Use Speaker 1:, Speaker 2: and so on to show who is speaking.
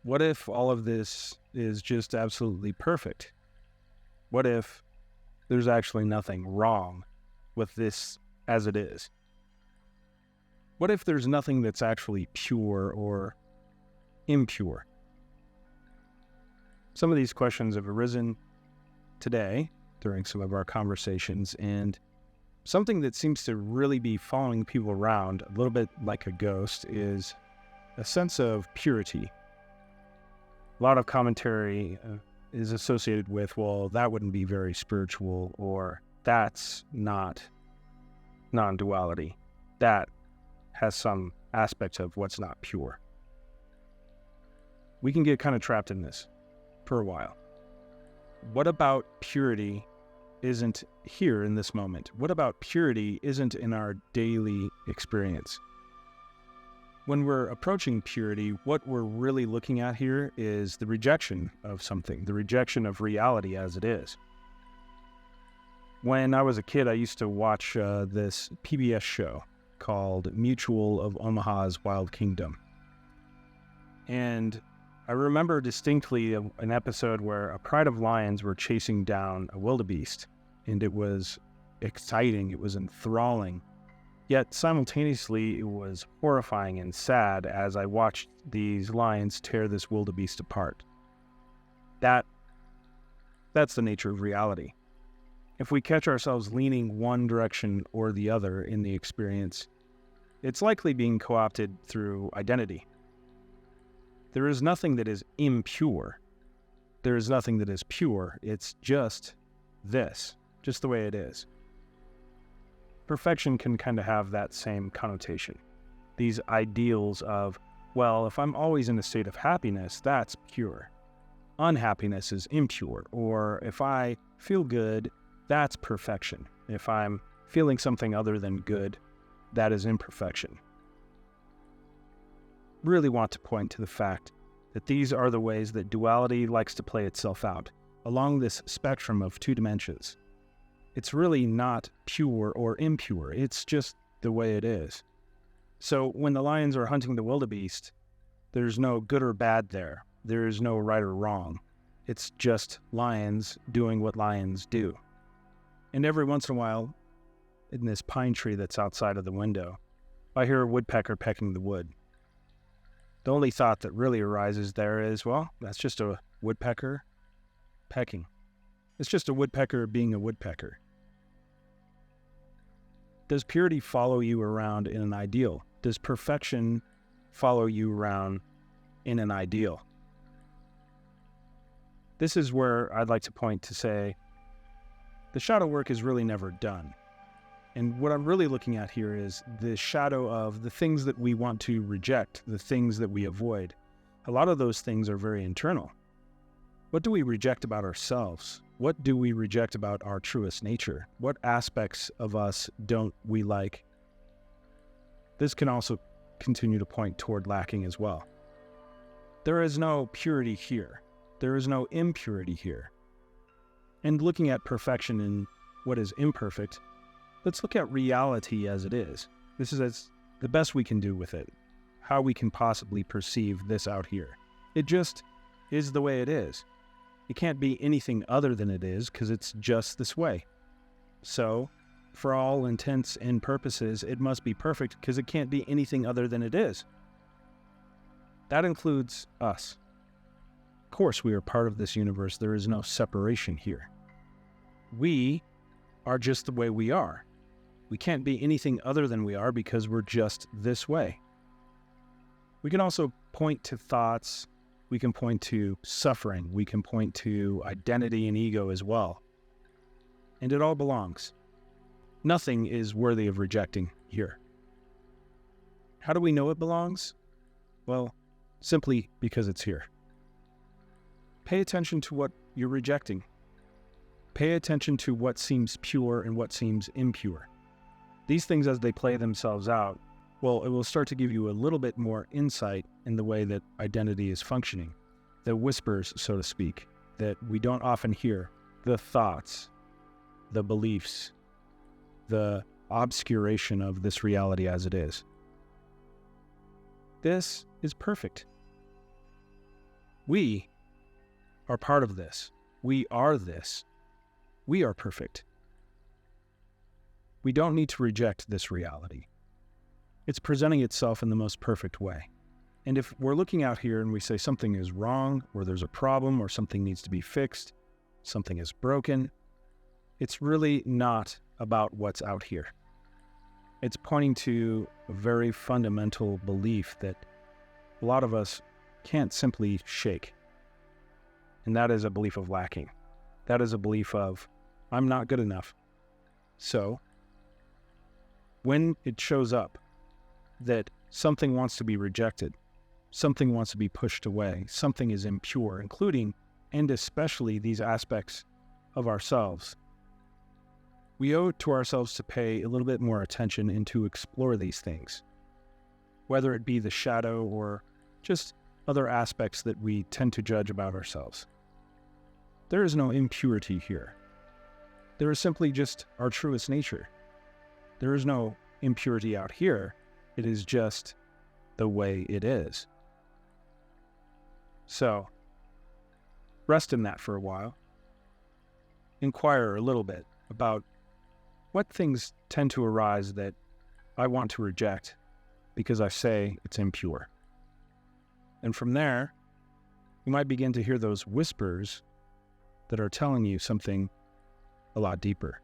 Speaker 1: What if all of this is just absolutely perfect? What if there's actually nothing wrong with this as it is? What if there's nothing that's actually pure or impure? Some of these questions have arisen today during some of our conversations, and something that seems to really be following people around a little bit like a ghost is a sense of purity. A lot of commentary is associated with, well, that wouldn't be very spiritual, or that's not non-duality. That has some aspect of what's not pure. We can get kind of trapped in this for a while. What about purity isn't here in this moment? What about purity isn't in our daily experience? When we're approaching purity, what we're really looking at here is the rejection of something, the rejection of reality as it is. When I was a kid, I used to watch this PBS show called Mutual of Omaha's Wild Kingdom. And I remember distinctly an episode where a pride of lions were chasing down a wildebeest, and it was exciting, it was enthralling. Yet simultaneously, it was horrifying and sad as I watched these lions tear this wildebeest apart. That's the nature of reality. If we catch ourselves leaning one direction or the other in the experience, it's likely being co-opted through identity. There is nothing that is impure. There is nothing that is pure. It's just this, just the way it is. Perfection can kind of have that same connotation. These ideals of, well, if I'm always in a state of happiness, that's pure. Unhappiness is impure. Or if I feel good, that's perfection. If I'm feeling something other than good, that is imperfection. Really want to point to the fact that these are the ways that duality likes to play itself out along this spectrum of two dimensions. It's really not pure or impure. It's just the way it is. So when the lions are hunting the wildebeest, there's no good or bad there. There is no right or wrong. It's just lions doing what lions do. And every once in a while, in this pine tree that's outside of the window, I hear a woodpecker pecking the wood. The only thought that really arises there is, well, that's just a woodpecker pecking. It's just a woodpecker being a woodpecker. Does purity follow you around in an ideal? Does perfection follow you around in an ideal? This is where I'd like to point to say, the shadow work is really never done. And what I'm really looking at here is the shadow of the things that we want to reject, the things that we avoid. A lot of those things are very internal. What do we reject about ourselves? What do we reject about our truest nature? What aspects of us don't we like? This can also continue to point toward lacking as well. There is no purity here. There is no impurity here. And looking at perfection and what is imperfect, let's look at reality as it is. This is the best we can do with it, how we can possibly perceive this out here. It just is the way it is. It can't be anything other than it is because it's just this way. So, for all intents and purposes, it must be perfect because it can't be anything other than it is. That includes us. Of course, we are part of this universe. There is no separation here. We are just the way we are. We can't be anything other than we are because we're just this way. We can also point to thoughts. We can point to suffering. We can point to identity and ego as well. And it all belongs. Nothing is worthy of rejecting here. How do we know it belongs? Well, simply because it's here. Pay attention to what you're rejecting. Pay attention to what seems pure and what seems impure. These things, as they play themselves out, well, it will start to give you a little bit more insight in the way that identity is functioning. The whispers, so to speak, that we don't often hear. The thoughts, the beliefs, the obscuration of this reality as it is. This is perfect. We are part of this. We are this. We are perfect. We don't need to reject this reality. It's presenting itself in the most perfect way. And if we're looking out here and we say something is wrong, or there's a problem, or something needs to be fixed, something is broken, it's really not about what's out here. It's pointing to a very fundamental belief that a lot of us can't simply shake. And that is a belief of lacking. That is a belief of, I'm not good enough. So, when it shows up that something wants to be rejected, something wants to be pushed away, something is impure, including and especially these aspects of ourselves, we owe it to ourselves to pay a little bit more attention and to explore these things, whether it be the shadow or just other aspects that we tend to judge about ourselves. There is no impurity here. There is simply just our truest nature. There is no impurity out here. It is just the way it is. So, rest in that for a while. Inquire a little bit about what things tend to arise that I want to reject because I say it's impure. And from there, you might begin to hear those whispers that are telling you something a lot deeper.